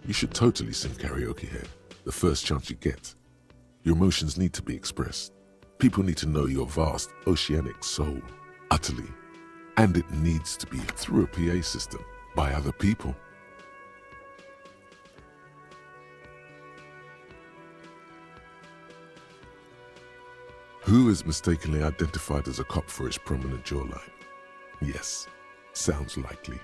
You should totally sing karaoke here, the first chance you get. Your emotions need to be expressed. People need to know your vast, oceanic soul, utterly. And it needs to be through a PA system, by other people. Who is mistakenly identified as a cop for his prominent jawline? Yes, sounds likely.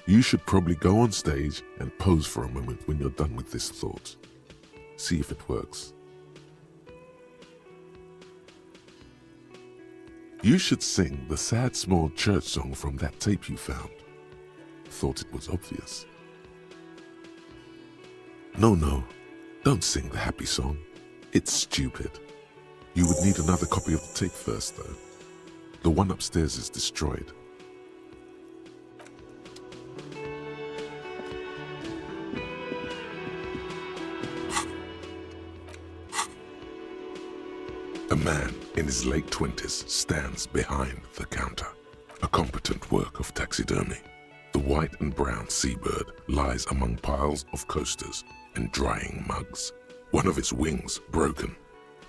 You should probably go on stage and pose for a moment when you're done with this thought. See if it works. You should sing the sad small church song from that tape you found. Thought it was obvious. No, don't sing the happy song. It's stupid. You would need another copy of the tape first, though. The one upstairs is destroyed. A man in his late 20s stands behind the counter, a competent work of taxidermy. The white and brown seabird lies among piles of coasters and drying mugs, one of its wings broken.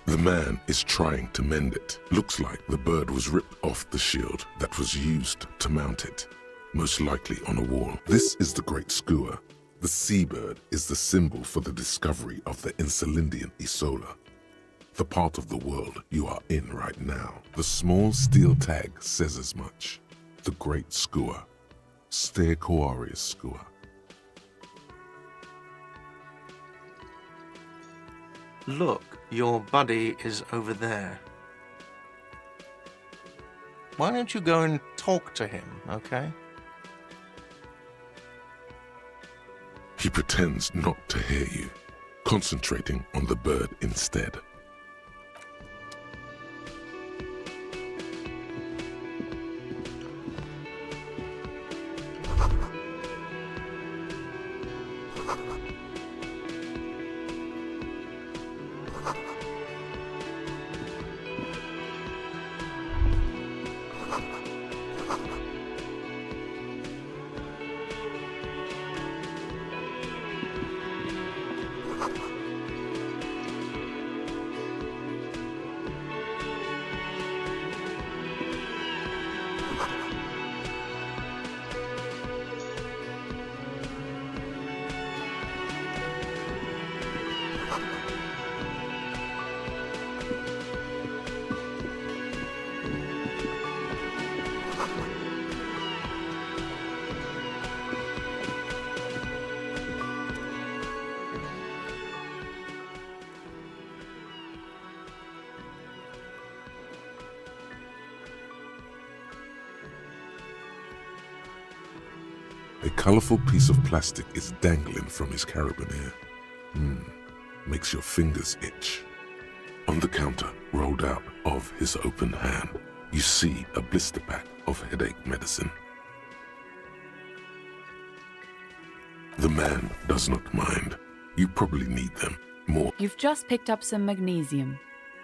The man is trying to mend it. Looks like the bird was ripped off the shield that was used to mount it, most likely on a wall. This is the great skua. The seabird is the symbol for the discovery of the Insulindian Isola, the part of the world you are in right now. The small steel tag says as much. The great skua, Stegosaurus skua. Look, your buddy is over there. Why don't you go and talk to him, okay? He pretends not to hear you, concentrating on the bird instead. A colorful piece of plastic is dangling from his carabiner. Makes your fingers itch. On the counter, rolled out of his open hand, you see a blister pack of headache medicine. The man does not mind. You probably need them more. You've just picked up some magnesium.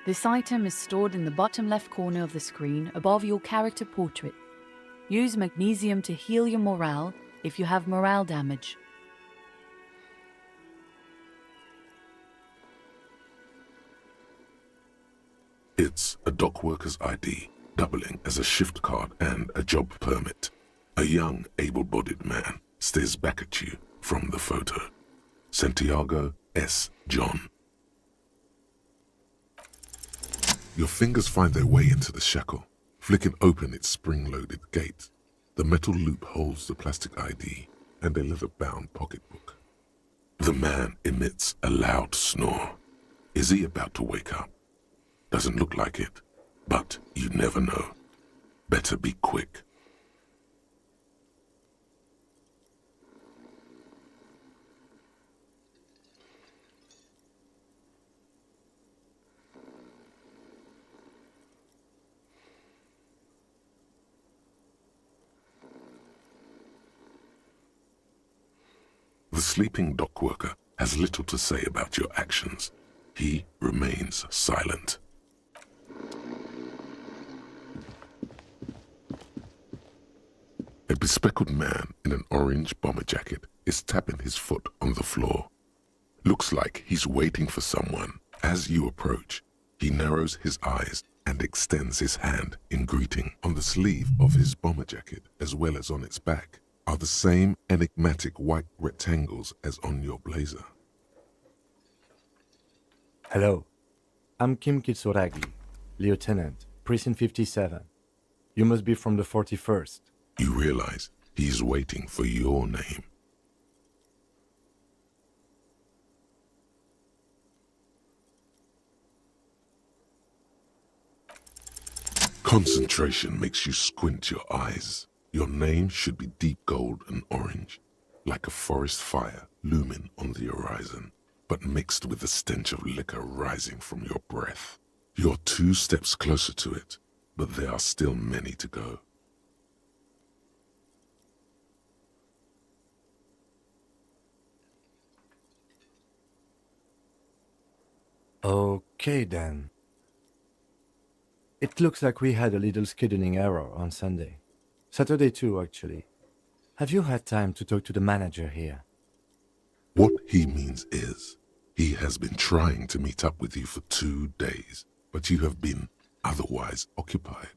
This item is stored in the bottom left corner of the screen above your character portrait. Use magnesium to heal your morale if you have morale damage. It's a dock worker's ID, doubling as a shift card and a job permit. A young, able-bodied man stares back at you from the photo. Santiago S. John. Your fingers find their way into the shackle, flicking open its spring-loaded gate. The metal loop holds the plastic ID and a leather-bound pocketbook. The man emits a loud snore. Is he about to wake up? Doesn't look like it, but you never know. Better be quick. The sleeping dock worker has little to say about your actions. He remains silent. A bespectacled man in an orange bomber jacket is tapping his foot on the floor. Looks like he's waiting for someone. As you approach, he narrows his eyes and extends his hand in greeting. On the sleeve of his bomber jacket, as well as on its back, are the same enigmatic white rectangles as on your blazer. Hello, I'm Kim Kitsuragi, Lieutenant, Precinct 57. You must be from the 41st. You realize he's waiting for your name. Concentration makes you squint your eyes. Your name should be deep gold and orange, like a forest fire looming on the horizon, but mixed with the stench of liquor rising from your breath. You're 2 steps closer to it, but there are still many to go. Okay then. It looks like we had a little scheduling error on Sunday. Saturday too, actually. Have you had time to talk to the manager here? What he means is, he has been trying to meet up with you for 2 days, but you have been otherwise occupied.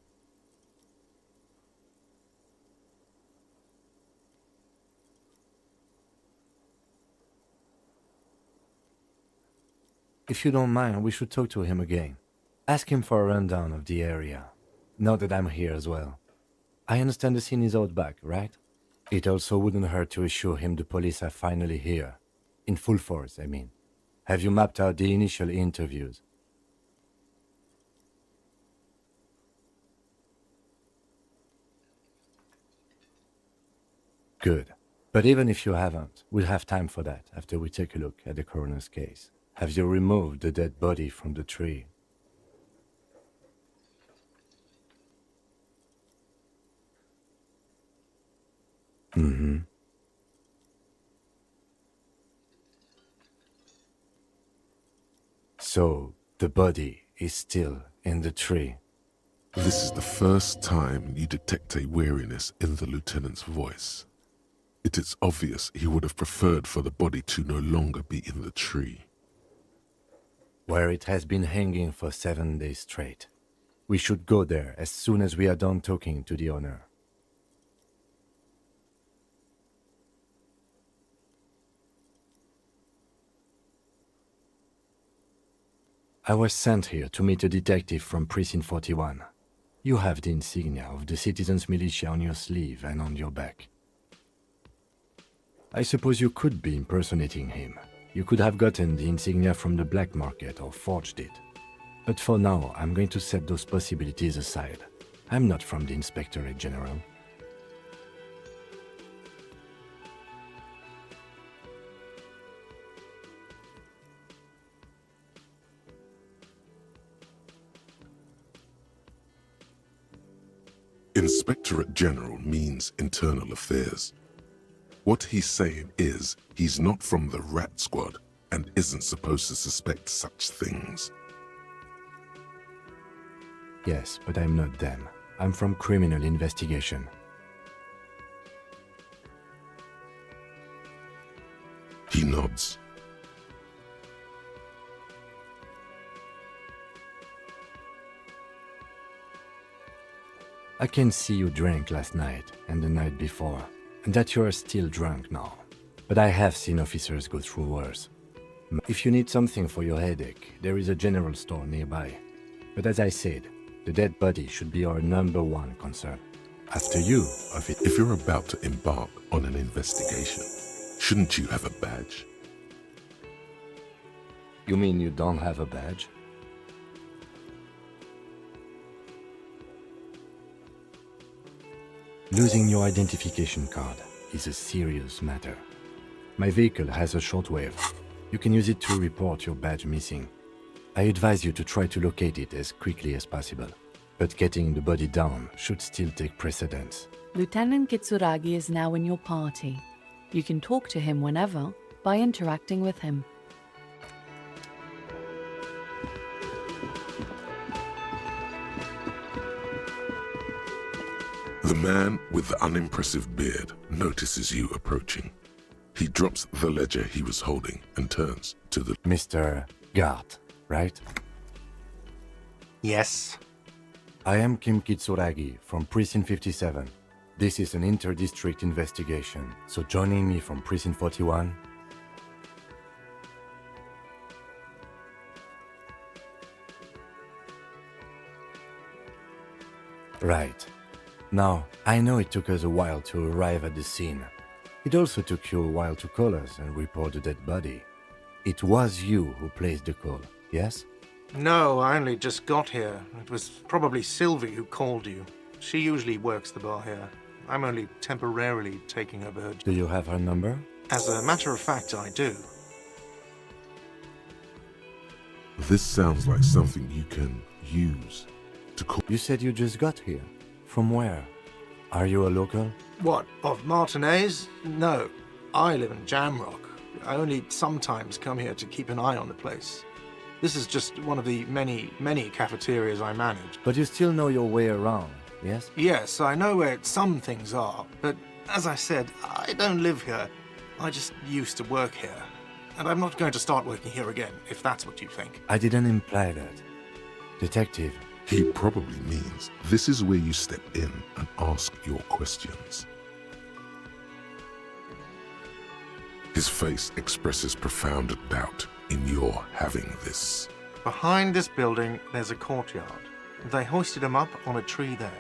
If you don't mind, we should talk to him again. Ask him for a rundown of the area, now that I'm here as well. I understand the scene is out back, right? It also wouldn't hurt to assure him the police are finally here. In full force, I mean. Have you mapped out the initial interviews? Good. But even if you haven't, we'll have time for that after we take a look at the coroner's case. Have you removed the dead body from the tree? Mm-hmm. So, the body is still in the tree. This is the first time you detect a weariness in the lieutenant's voice. It is obvious he would have preferred for the body to no longer be in the tree. Where it has been hanging for 7 days straight. We should go there as soon as we are done talking to the owner. I was sent here to meet a detective from Precinct 41. You have the insignia of the citizens' militia on your sleeve and on your back. I suppose you could be impersonating him. You could have gotten the insignia from the black market or forged it. But for now, I'm going to set those possibilities aside. I'm not from the Inspectorate General. Inspectorate General means internal affairs. What he's saying is he's not from the rat squad and isn't supposed to suspect such things. Yes, but I'm not them. I'm from criminal investigation. He nods. I can see you drank last night and the night before, and that you are still drunk now. But I have seen officers go through worse. If you need something for your headache, there is a general store nearby. But as I said, the dead body should be our #1 concern. After you, of it. If you're about to embark on an investigation, shouldn't you have a badge? You mean you don't have a badge? Losing your identification card is a serious matter. My vehicle has a shortwave. You can use it to report your badge missing. I advise you to try to locate it as quickly as possible, but getting the body down should still take precedence. Lieutenant Kitsuragi is now in your party. You can talk to him whenever by interacting with him. The man with the unimpressive beard notices you approaching. He drops the ledger he was holding and turns to the... Mr. Gart, right? Yes. I am Kim Kitsuragi from Precinct 57. This is an inter-district investigation, so joining me from Precinct 41... Right. Now, I know it took us a while to arrive at the scene. It also took you a while to call us and report the dead body. It was you who placed the call, yes? No, I only just got here. It was probably Sylvie who called you. She usually works the bar here. I'm only temporarily taking over her. Do you have her number? As a matter of fact, I do. This sounds like something you can use to call... You said you just got here. From where? Are you a local? What, of Martinez? No, I live in Jamrock. I only sometimes come here to keep an eye on the place. This is just one of the many, many cafeterias I manage. But you still know your way around, yes? Yes, I know where some things are, but as I said, I don't live here. I just used to work here. And I'm not going to start working here again, if that's what you think. I didn't imply that. Detective. He probably means this is where you step in and ask your questions. His face expresses profound doubt in your having this. Behind this building, there's a courtyard. They hoisted him up on a tree there.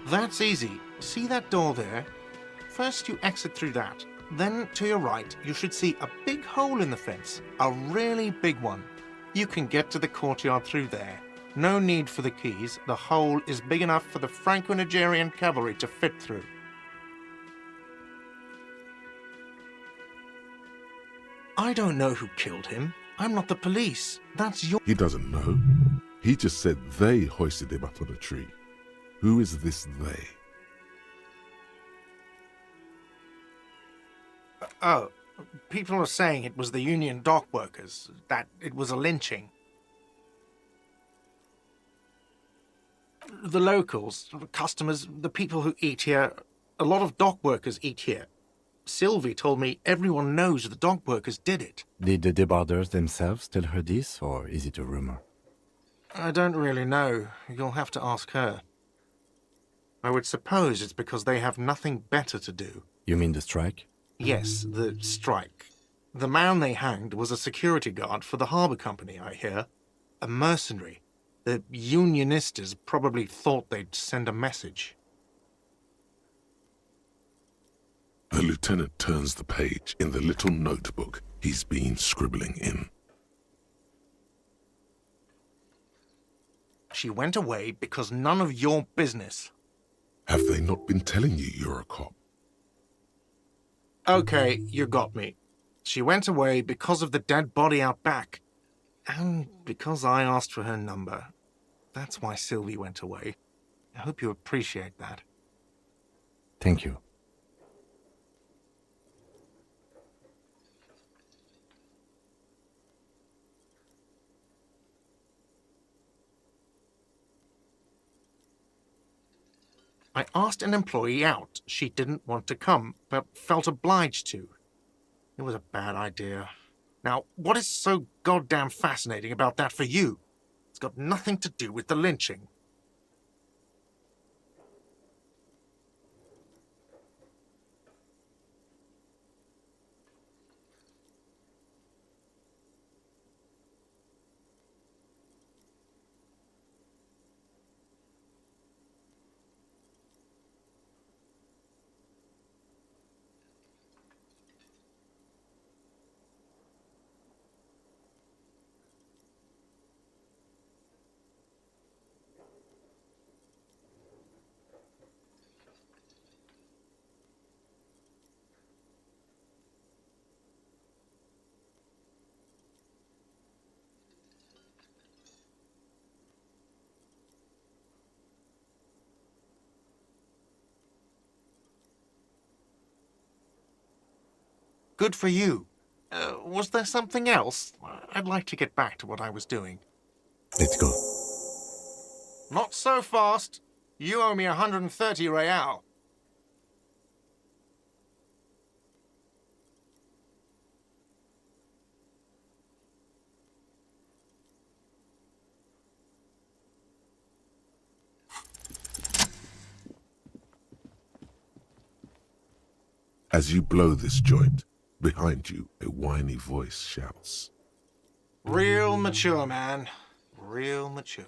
That's easy. See that door there? First you exit through that. Then, to your right, you should see a big hole in the fence. A really big one. You can get to the courtyard through there. No need for the keys. The hole is big enough for the Franco-Nigerian cavalry to fit through. I don't know who killed him. I'm not the police. That's your... He doesn't know. He just said they hoisted him up on a tree. Who is this they? Oh, people are saying it was the union dock workers, that it was a lynching. The locals, the customers, the people who eat here, a lot of dock workers eat here. Sylvie told me everyone knows the dock workers did it. Did the debarders themselves tell her this, or is it a rumor? I don't really know. You'll have to ask her. I would suppose it's because they have nothing better to do. You mean the strike? Yes, the strike. The man they hanged was a security guard for the harbour company, I hear. A mercenary. The unionistas probably thought they'd send a message. The lieutenant turns the page in the little notebook he's been scribbling in. She went away because none of your business. Have they not been telling you you're a cop? Okay, you got me. She went away because of the dead body out back. And because I asked for her number. That's why Sylvie went away. I hope you appreciate that. Thank you. I asked an employee out. She didn't want to come, but felt obliged to. It was a bad idea. Now, what is so goddamn fascinating about that for you? It's got nothing to do with the lynching. Good for you. Was there something else? I'd like to get back to what I was doing. Let's go. Not so fast. You owe me 130 real. As you blow this joint, behind you a whiny voice shouts. Real mature, man. Real mature.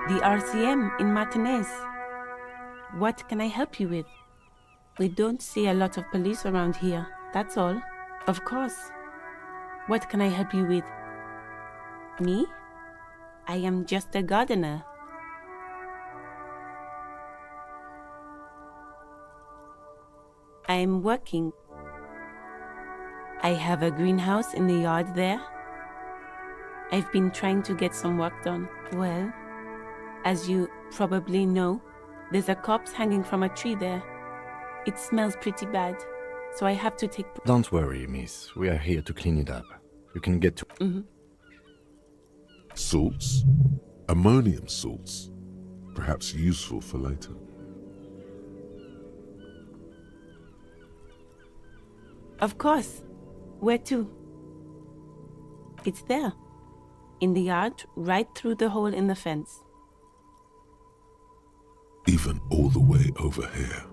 The RCM in Martinez. What can I help you with? We don't see a lot of police around here, that's all. Of course. What can I help you with? Me? I am just a gardener. I am working. I have a greenhouse in the yard there. I've been trying to get some work done. Well, as you probably know, there's a corpse hanging from a tree there. It smells pretty bad, so I have to take... Don't worry, miss. We are here to clean it up. You can get to... Salts? Ammonium salts? Perhaps useful for later. Of course. Where to? It's there. In the yard, right through the hole in the fence. Even all the way over here,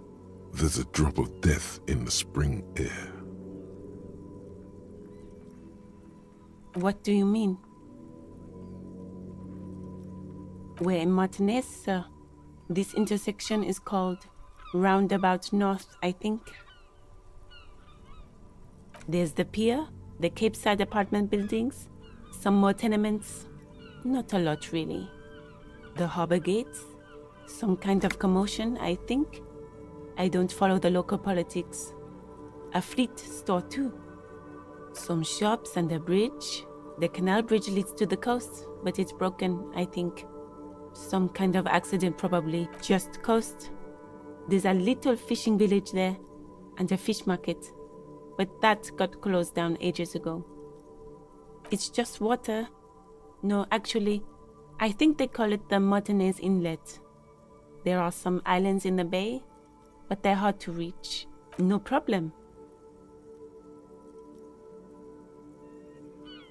there's a drop of death in the spring air. What do you mean? We're in Martinez, sir. This intersection is called Roundabout North, I think. There's the pier, the Cape Side apartment buildings, some more tenements. Not a lot, really. The harbor gates. Some kind of commotion, I think. I don't follow the local politics. A fleet store, too. Some shops and a bridge. The canal bridge leads to the coast, but it's broken, I think. Some kind of accident, probably. Just coast. There's a little fishing village there, and a fish market. But that got closed down ages ago. It's just water. No, actually, I think they call it the Martinez Inlet. There are some islands in the bay, but they're hard to reach. No problem.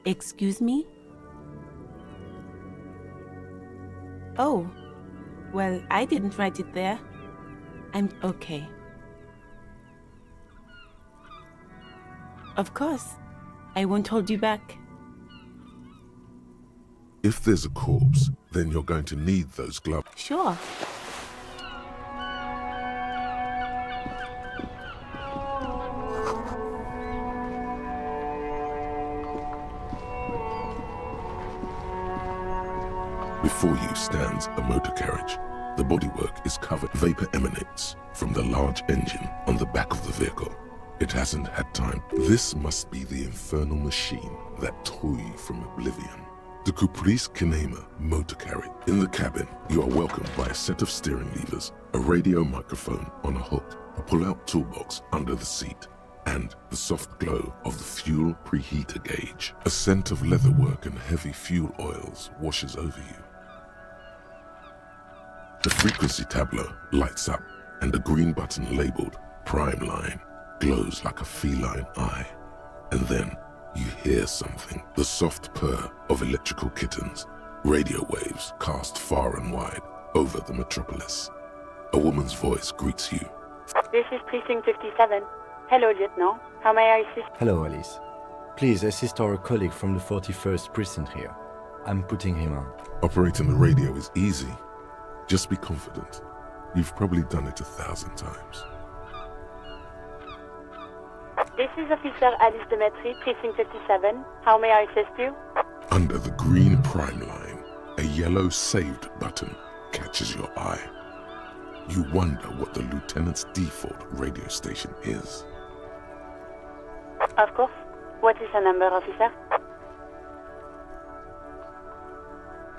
Excuse me? Oh, well, I didn't write it there. I'm okay. Of course. I won't hold you back. If there's a corpse, then you're going to need those gloves. Sure. Before you stands a motor carriage. The bodywork is covered. Vapor emanates from the large engine on the back of the vehicle. It hasn't had time. This must be the infernal machine that tore you from oblivion. The Caprice Kinema motor carriage. In the cabin, you are welcomed by a set of steering levers, a radio microphone on a hook, a pull-out toolbox under the seat, and the soft glow of the fuel preheater gauge. A scent of leatherwork and heavy fuel oils washes over you. The frequency tableau lights up, and a green button labeled Prime Line glows like a feline eye. And then you hear something, the soft purr of electrical kittens, radio waves cast far and wide over the metropolis. A woman's voice greets you. This is Precinct 57. Hello, Lieutenant. How may I assist? Hello, Alice. Please assist our colleague from the 41st precinct here. I'm putting him on. Operating the radio is easy. Just be confident. You've probably done it 1,000 times. This is Officer Alice Demetri, Precinct 57. How may I assist you? Under the green prime line, a yellow saved button catches your eye. You wonder what the lieutenant's default radio station is. Of course. What is the number, officer?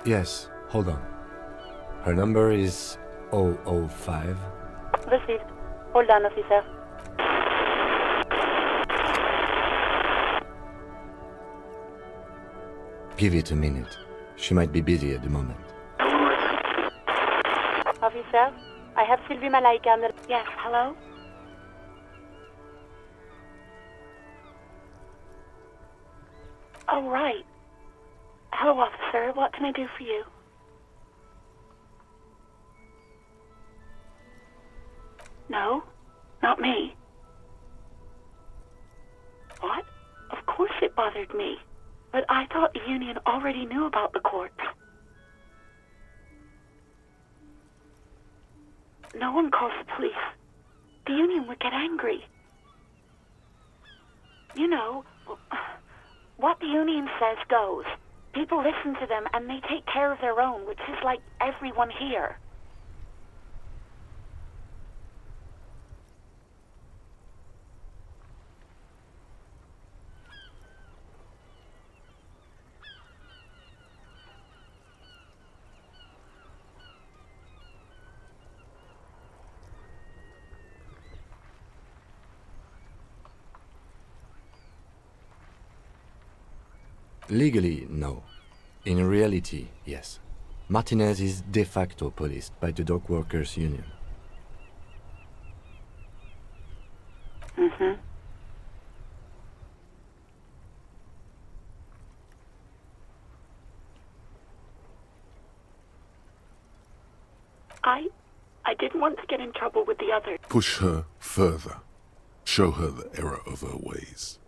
Yes, hold on. Her number is 005. Received. Hold on, officer. Give it a minute. She might be busy at the moment. Officer, I have Sylvie Malaika on the... Yes, hello? Oh, right. Hello, officer. What can I do for you? No, not me. What? Of course it bothered me. But I thought the Union already knew about the courts. No one calls the police. The Union would get angry. You know, what the Union says goes. People listen to them and they take care of their own, which is like everyone here. Legally, no. In reality, yes. Martinez is de facto policed by the Dock Workers Union. Mm-hmm. I didn't want to get in trouble with the others. Push her further. Show her the error of her ways.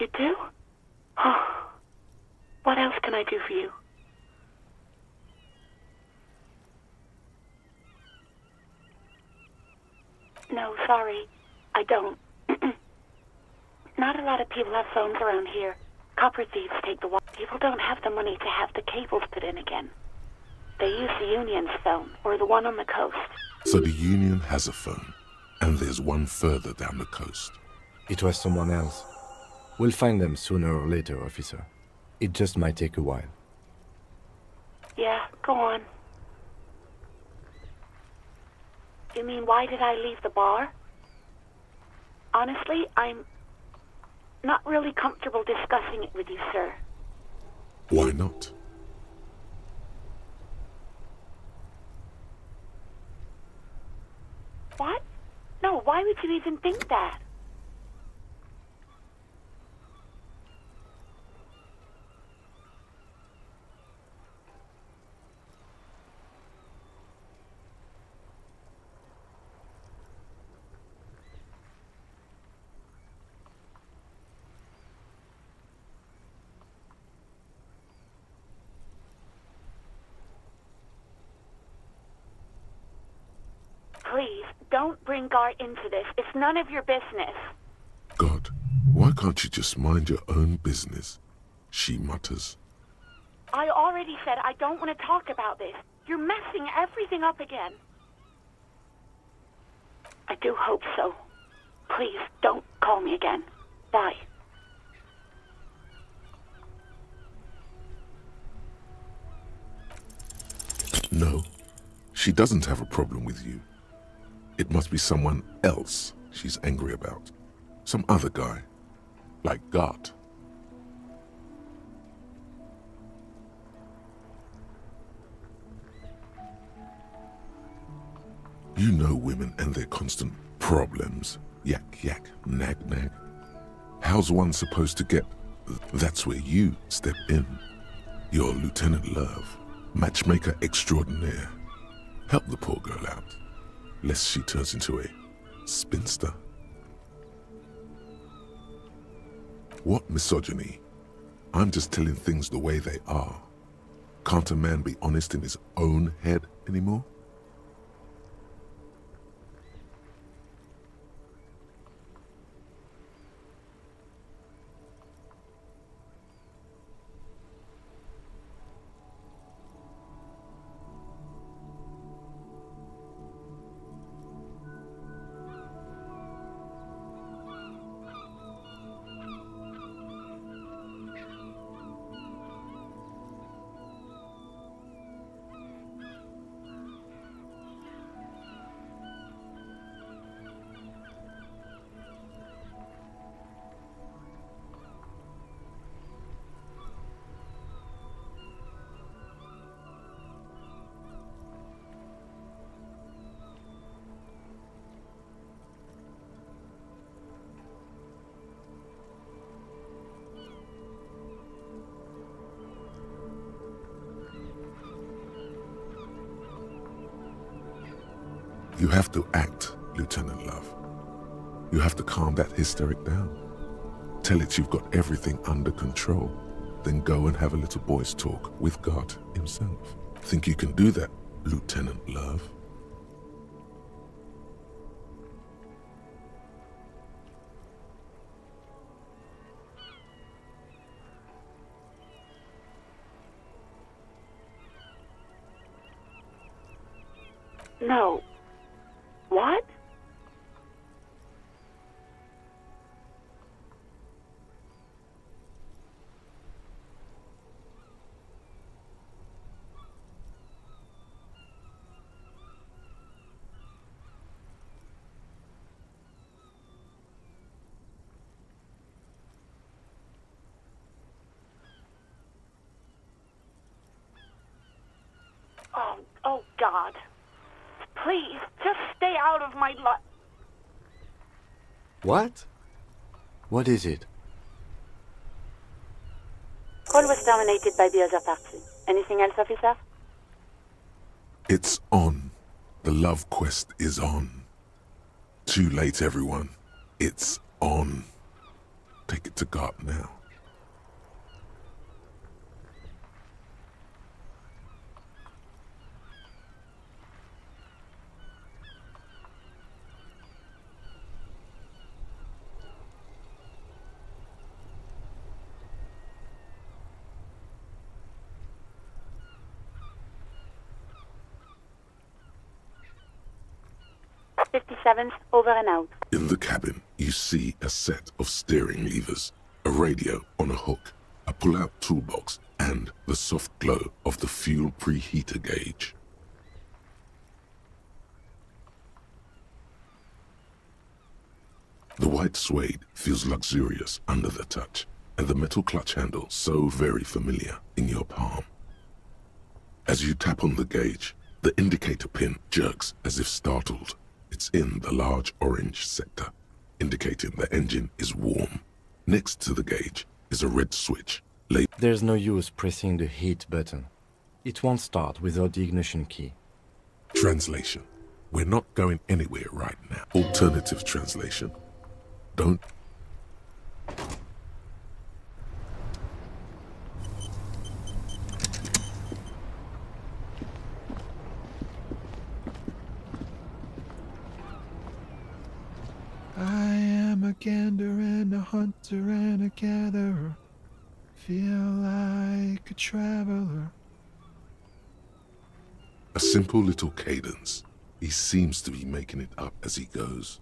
You do? Oh. What else can I do for you? No, sorry. I don't. Not a lot of people have phones around here. Copper thieves take the wire. People don't have the money to have the cables put in again. They use the Union's phone, or the one on the coast. So the Union has a phone, and there's one further down the coast. It was someone else. We'll find them sooner or later, officer. It just might take a while. Yeah, go on. You mean, why did I leave the bar? Honestly, I'm not really comfortable discussing it with you, sir. Why not? What? No, why would you even think that? Please, don't bring Gar into this. It's none of your business. God, why can't you just mind your own business? She mutters. I already said I don't want to talk about this. You're messing everything up again. I do hope so. Please, don't call me again. Bye. No, she doesn't have a problem with you. It must be someone else she's angry about. Some other guy. Like Gart. You know women and their constant problems. Yak, yak, nag, nag. How's one supposed to get... That's where you step in. You're Lieutenant Love, matchmaker extraordinaire. Help the poor girl out, lest she turns into a spinster. What misogyny I'm just telling things the way they are. Can't a man be honest in his own head anymore? You have to act, Lieutenant Love. You have to calm that hysteric down. Tell it you've got everything under control. Then go and have a little boys' talk with God himself. Think you can do that, Lieutenant Love? No. What? Oh, God. Please, just stay out of my life. What? What is it? Call was terminated by the other party. Anything else, officer? It's on. The love quest is on. Too late, everyone. It's on. Take it to God now. Over and out. In the cabin, you see a set of steering levers, a radio on a hook, a pull-out toolbox, and the soft glow of the fuel preheater gauge. The white suede feels luxurious under the touch, and the metal clutch handle so very familiar in your palm. As you tap on the gauge, the indicator pin jerks as if startled. It's in the large orange sector, indicating the engine is warm. Next to the gauge is a red switch. There's no use pressing the heat button. It won't start without the ignition key. Translation. We're not going anywhere right now. Alternative translation. Don't. I am a gander and a hunter and a gatherer. Feel like a traveler. A simple little cadence. He seems to be making it up as he goes.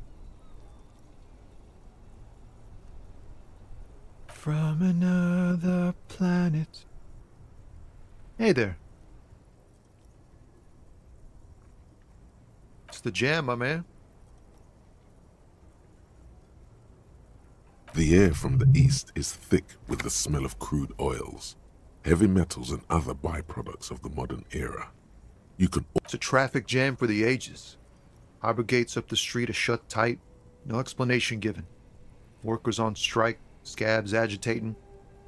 From another planet. Hey there. It's the jam, my man. The air from the east is thick with the smell of crude oils, heavy metals and other byproducts of the modern era. You can... It's a traffic jam for the ages. Harbor gates up the street are shut tight, no explanation given. Workers on strike, scabs agitating,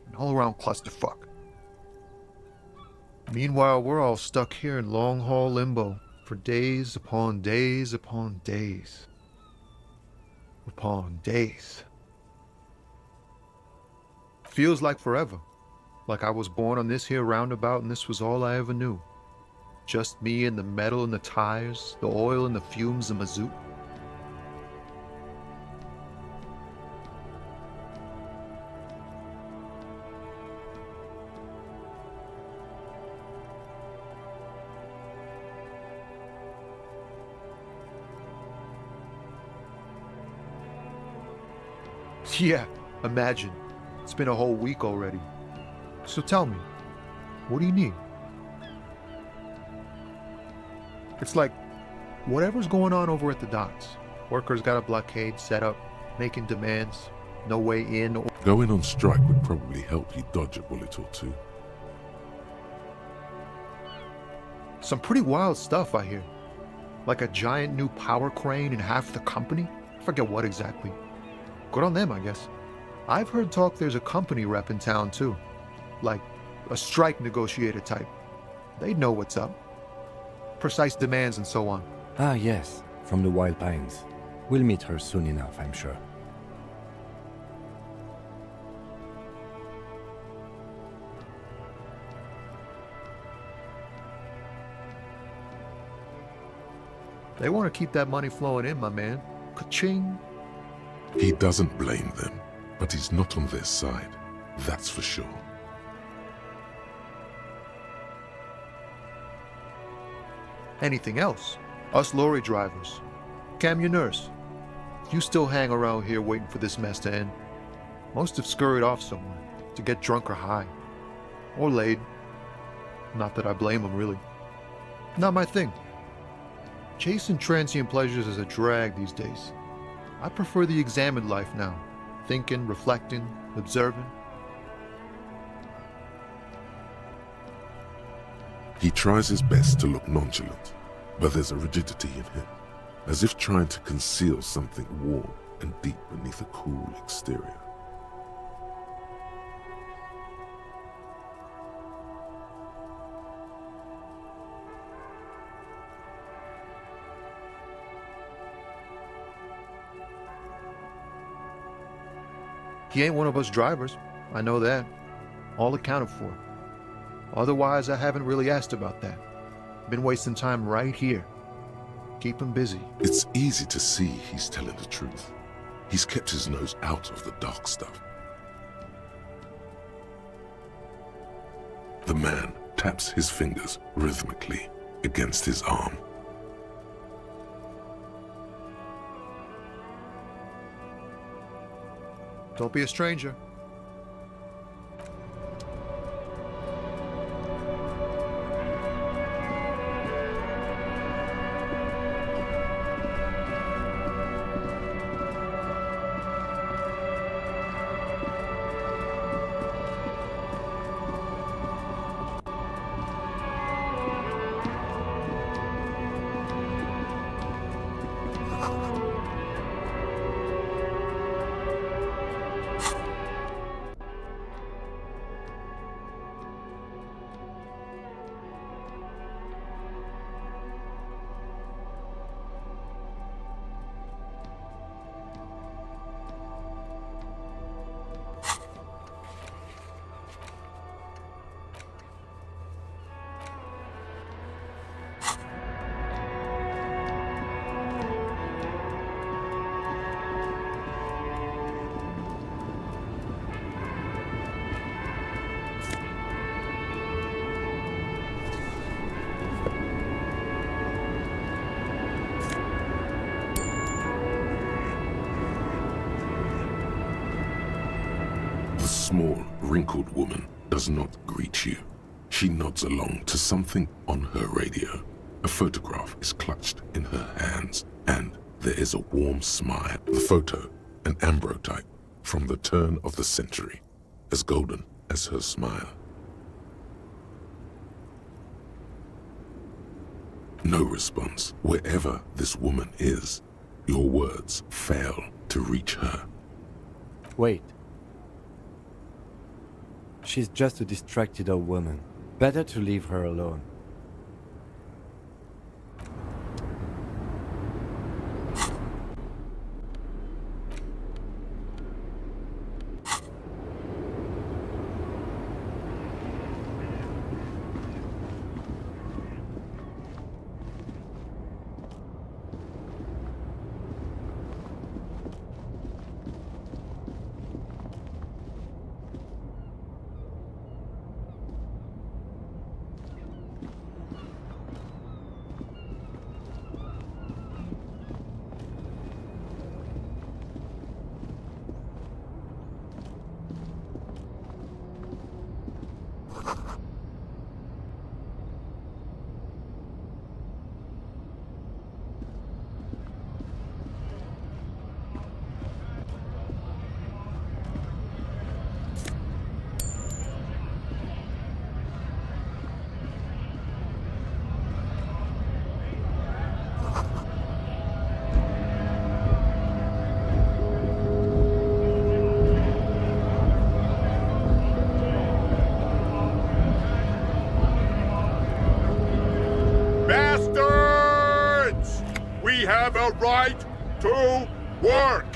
an all-around clusterfuck. Meanwhile, we're all stuck here in long-haul limbo for days upon days upon days. Upon days. Feels like forever. Like I was born on this here roundabout and this was all I ever knew. Just me and the metal and the tires, the oil and the fumes of mazout. Yeah, imagine. It's been a whole week already. So tell me, what do you need? It's like, whatever's going on over at the docks. Workers got a blockade set up, making demands, no way in or... Going on strike would probably help you dodge a bullet or two. Some pretty wild stuff, I hear. Like a giant new power crane in half the company? I forget what exactly. Good on them, I guess. I've heard talk there's a company rep in town too. Like a strike negotiator type. They'd know what's up. Precise demands and so on. Ah, yes, from the Wild Pines. We'll meet her soon enough, I'm sure. They want to keep that money flowing in, my man. Ka-ching. He doesn't blame them, but he's not on their side. That's for sure. Anything else? Us lorry drivers. Cam, your nurse. You still hang around here waiting for this mess to end. Most have scurried off somewhere to get drunk or high. Or laid. Not that I blame them, really. Not my thing. Chasing transient pleasures is a drag these days. I prefer the examined life now. Thinking, reflecting, observing. He tries his best to look nonchalant, but there's a rigidity in him, as if trying to conceal something warm and deep beneath a cool exterior. He ain't one of us drivers. I know that. All accounted for. Otherwise, I haven't really asked about that. Been wasting time right here. Keep him busy. It's easy to see he's telling the truth. He's kept his nose out of the dark stuff. The man taps his fingers rhythmically against his arm. Don't be a stranger. The small, wrinkled woman does not greet you. She nods along to something on her radio. A photograph is clutched in her hands, and there is a warm smile. The photo, an ambrotype from the turn of the century, as golden as her smile. No response. Wherever this woman is, your words fail to reach her. Wait. She's just a distracted old woman. Better to leave her alone. We have a right to work!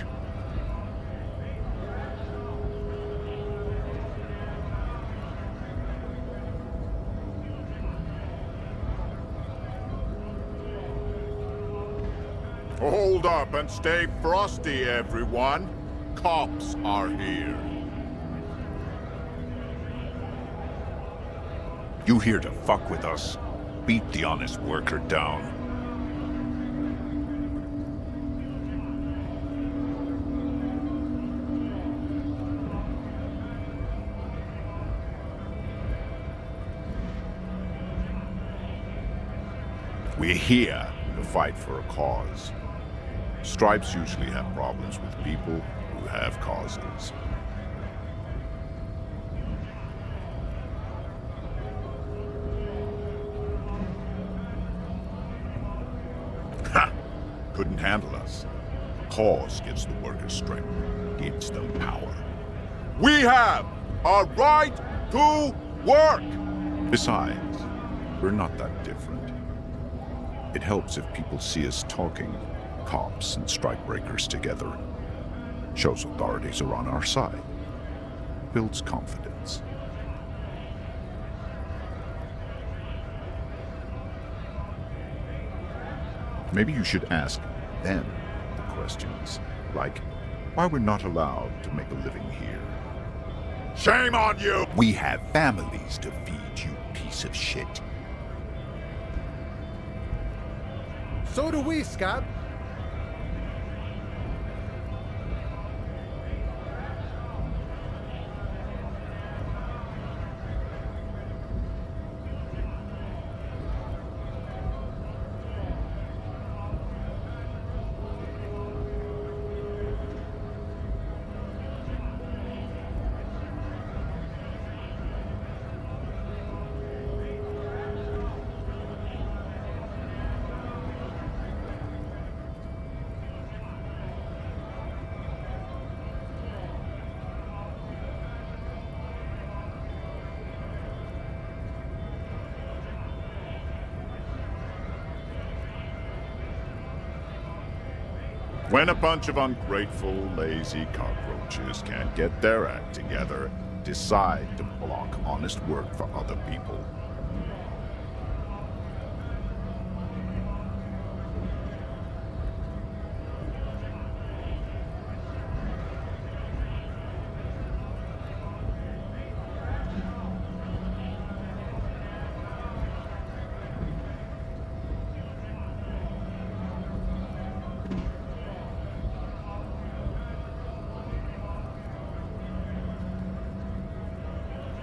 Hold up and stay frosty, everyone. Cops are here. You here to fuck with us? Beat the honest worker down. We're here to fight for a cause. Stripes usually have problems with people who have causes. Ha! Couldn't handle us. A cause gives the workers strength, gives them power. We have a right to work! Besides, we're not that different. It helps if people see us talking, cops and strikebreakers together. Shows authorities are on our side. Builds confidence. Maybe you should ask them the questions, like why we're not allowed to make a living here. Shame on you! We have families to feed, you piece of shit. So do we, Scott. When a bunch of ungrateful, lazy cockroaches can't get their act together, decide to block honest work for other people.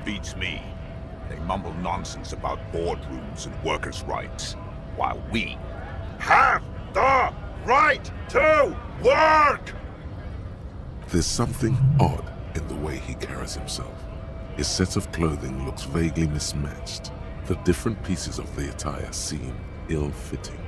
Beats me. They mumble nonsense about boardrooms and workers' rights, while we have the right to work! There's something odd in the way he carries himself. His set of clothing looks vaguely mismatched. The different pieces of the attire seem ill-fitting.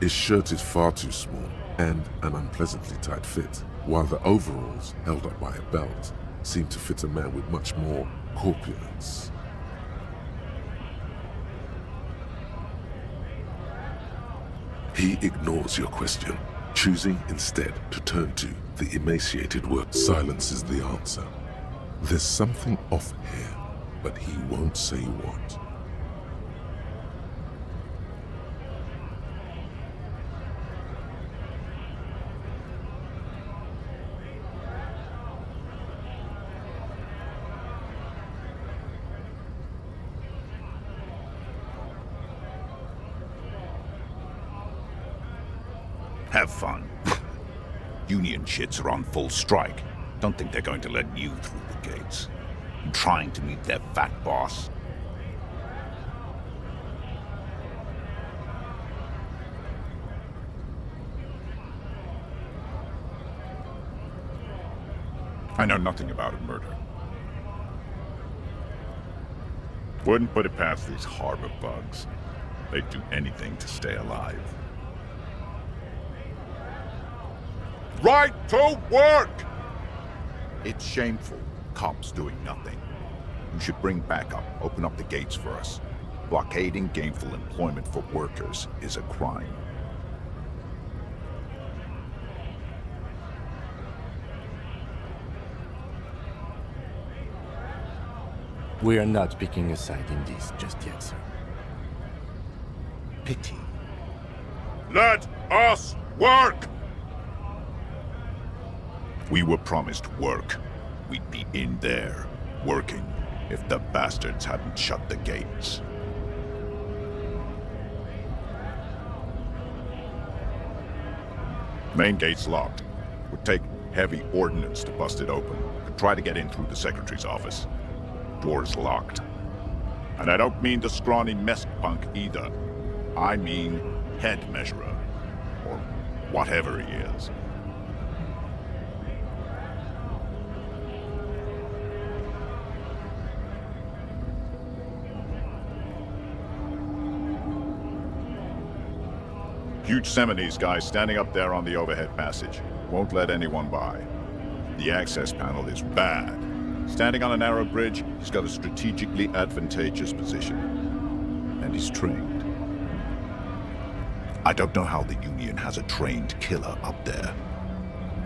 His shirt is far too small and an unpleasantly tight fit, while the overalls, held up by a belt, seem to fit a man with much more corpulence. He ignores your question, choosing instead to turn to the emaciated work. Silence is the answer. There's something off here, but he won't say what. Have fun. Union shits are on full strike. Don't think they're going to let you through the gates. You trying to meet their fat boss? I know nothing about a murder. Wouldn't put it past these harbor bugs. They'd do anything to stay alive. Right to work! It's shameful. Cops doing nothing. You should bring backup. Open up the gates for us. Blockading gainful employment for workers is a crime. We are not picking a side in this just yet, sir. Pity. Let us work! We were promised work. We'd be in there, working, if the bastards hadn't shut the gates. Main gate's locked. Would take heavy ordnance to bust it open. Could try to get in through the secretary's office. Door's locked. And I don't mean the scrawny mess punk either. I mean head measurer. Or whatever he is. Huge Seminese guy standing up there on the overhead passage. Won't let anyone by. The access panel is bad. Standing on a narrow bridge, he's got a strategically advantageous position. And he's trained. I don't know how the Union has a trained killer up there.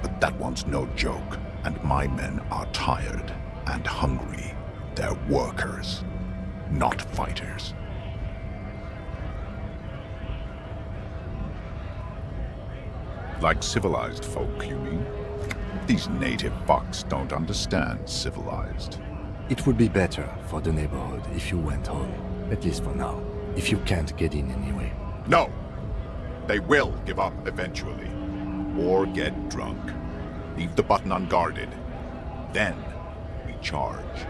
But that one's no joke. And my men are tired and hungry. They're workers, not fighters. Like civilized folk, you mean? These native fucks don't understand civilized. It would be better for the neighborhood if you went home, at least for now, if you can't get in anyway. No! They will give up eventually. Or get drunk. Leave the button unguarded. Then we charge.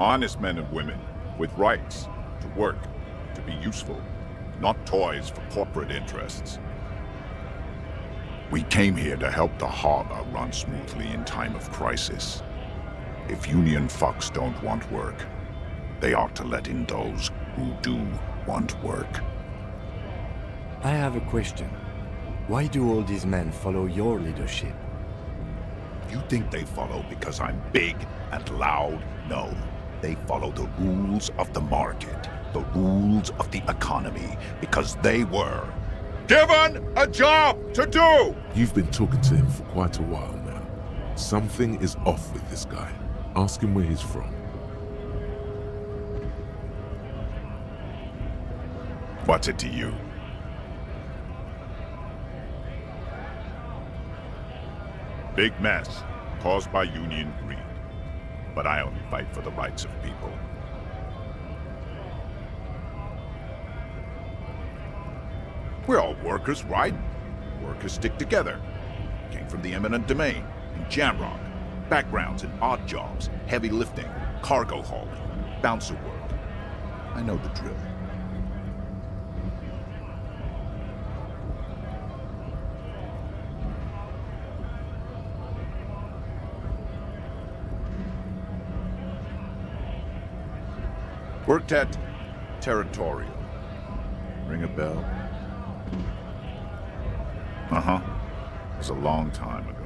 Honest men and women, with rights, to work, to be useful, not toys for corporate interests. We came here to help the harbor run smoothly in time of crisis. If Union fucks don't want work, they ought to let in those who do want work. I have a question. Why do all these men follow your leadership? You think they follow because I'm big and loud? No. They follow the rules of the market, the rules of the economy, because they were given a job to do! You've been talking to him for quite a while now. Something is off with this guy. Ask him where he's from. What's it to you? Big mess, caused by Union greed. But I only fight for the rights of people. We're all workers, right? Workers stick together. Came from the eminent domain, in Jamrock. Backgrounds in odd jobs, heavy lifting, cargo hauling, bouncer work. I know the drill. Worked at Territorial. Ring a bell? Uh-huh. It was a long time ago.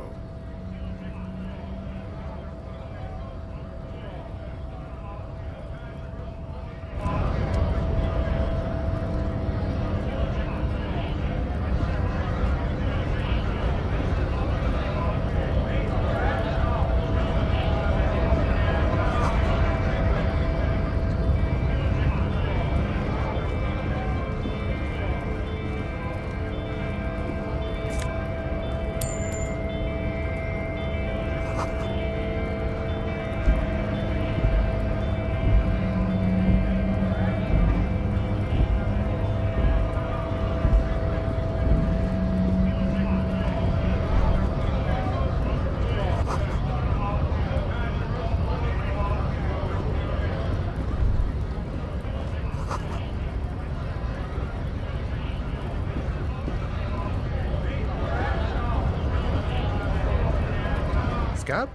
Scab?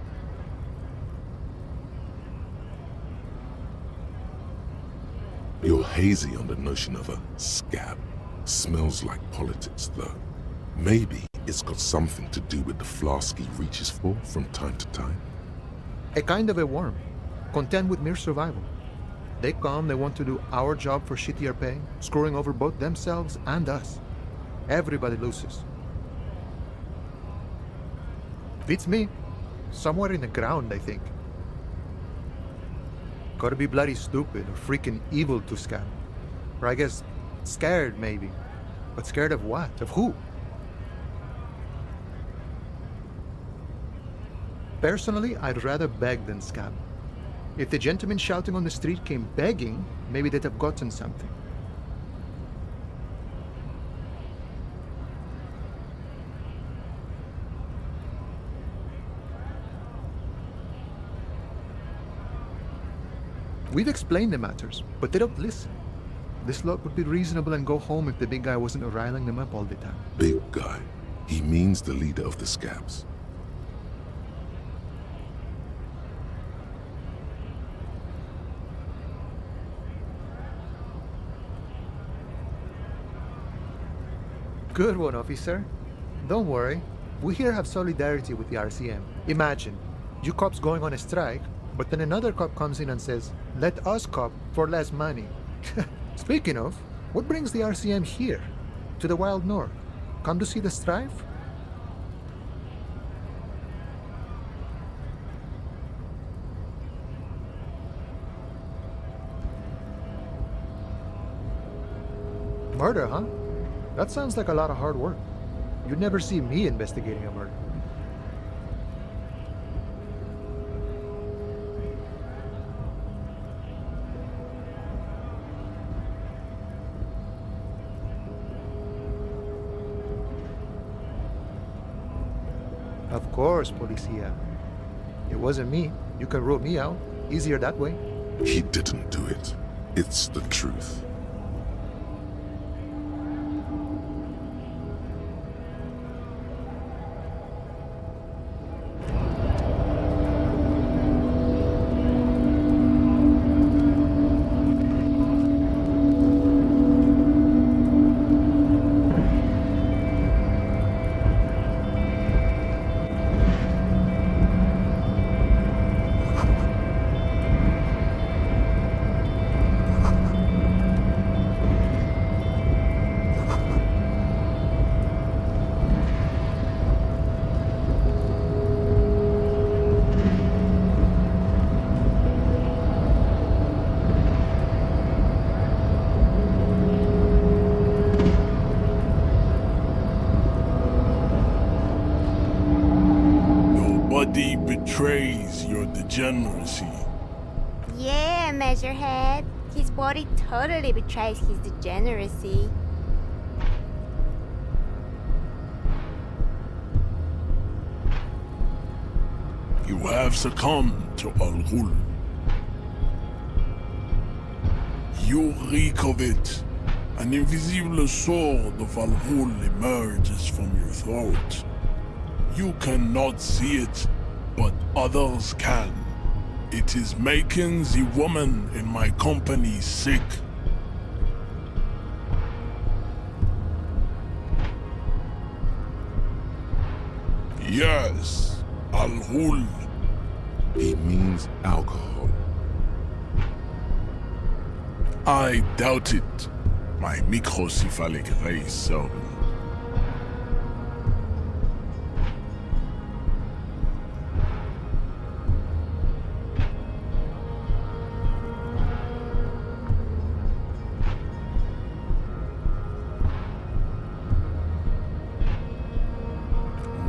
You're hazy on the notion of a scab. Smells like politics, though. Maybe it's got something to do with the flask he reaches for from time to time. A kind of a worm, content with mere survival. They come, they want to do our job for shittier pay, screwing over both themselves and us. Everybody loses. Beats me. Somewhere in the ground, I think. Gotta be bloody stupid or freaking evil to scam. Or I guess scared, maybe. But scared of what? Of who? Personally, I'd rather beg than scam. If the gentleman shouting on the street came begging, maybe they'd have gotten something. We've explained the matters, but they don't listen. This lot would be reasonable and go home if the big guy wasn't riling them up all the time. Big guy. He means the leader of the scabs. Good one, officer. Don't worry. We here have solidarity with the RCM. Imagine, you cops going on a strike, but then another cop comes in and says, let us cop for less money. Speaking of, what brings the RCM here? To the wild north? Come to see the strife? Murder, huh? That sounds like a lot of hard work. You'd never see me investigating a murder. Of course, Policia. It wasn't me. You can rule me out. Easier that way. He didn't do it. It's the truth. Nobody betrays your degeneracy. Yeah, Measurehead. His body totally betrays his degeneracy. You have succumbed to Al-Ghul. You reek of it. An invisible sword of Al-Ghul emerges from your throat. You cannot see it, but others can. It is making the woman in my company sick. Yes, Al-Ghul. He means alcohol. I doubt it, my microcephalic race servant.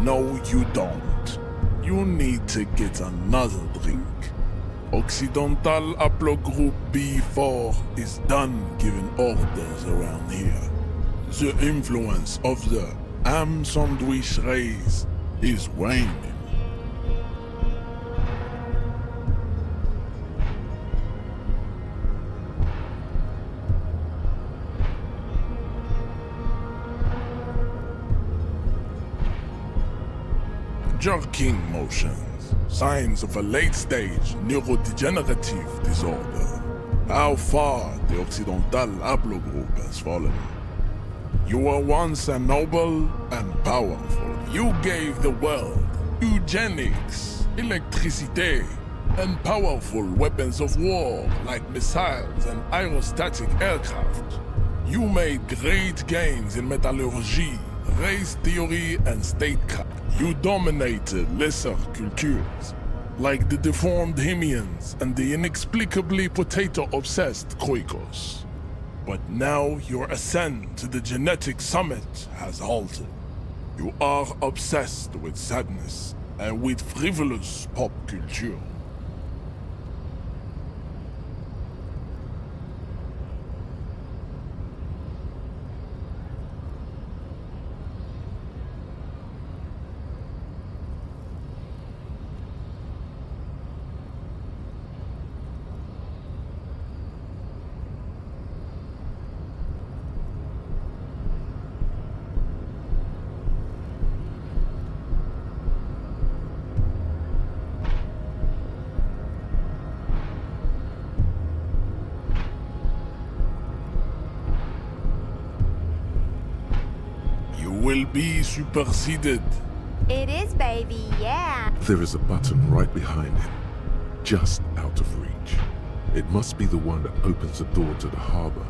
No, you don't. You need to get another drink. Occidental Haplogroup B4 is done giving orders around here. The influence of the ham sandwich race is waning. jerking motions, signs of a late-stage neurodegenerative disorder. How far the Occidental haplogroup has fallen. You were once a noble and powerful. You gave the world eugenics, electricity, and powerful weapons of war like missiles and aerostatic aircraft. You made great gains in metallurgy, race theory, and statecraft. You dominated lesser cultures, like the deformed Hemians and the inexplicably potato-obsessed Kroikos. But now your ascent to the genetic summit has halted. You are obsessed with sadness and with frivolous pop culture. Will be superseded. It is, baby, yeah. There is a button right behind him, just out of reach. It must be the one that opens the door to the harbor.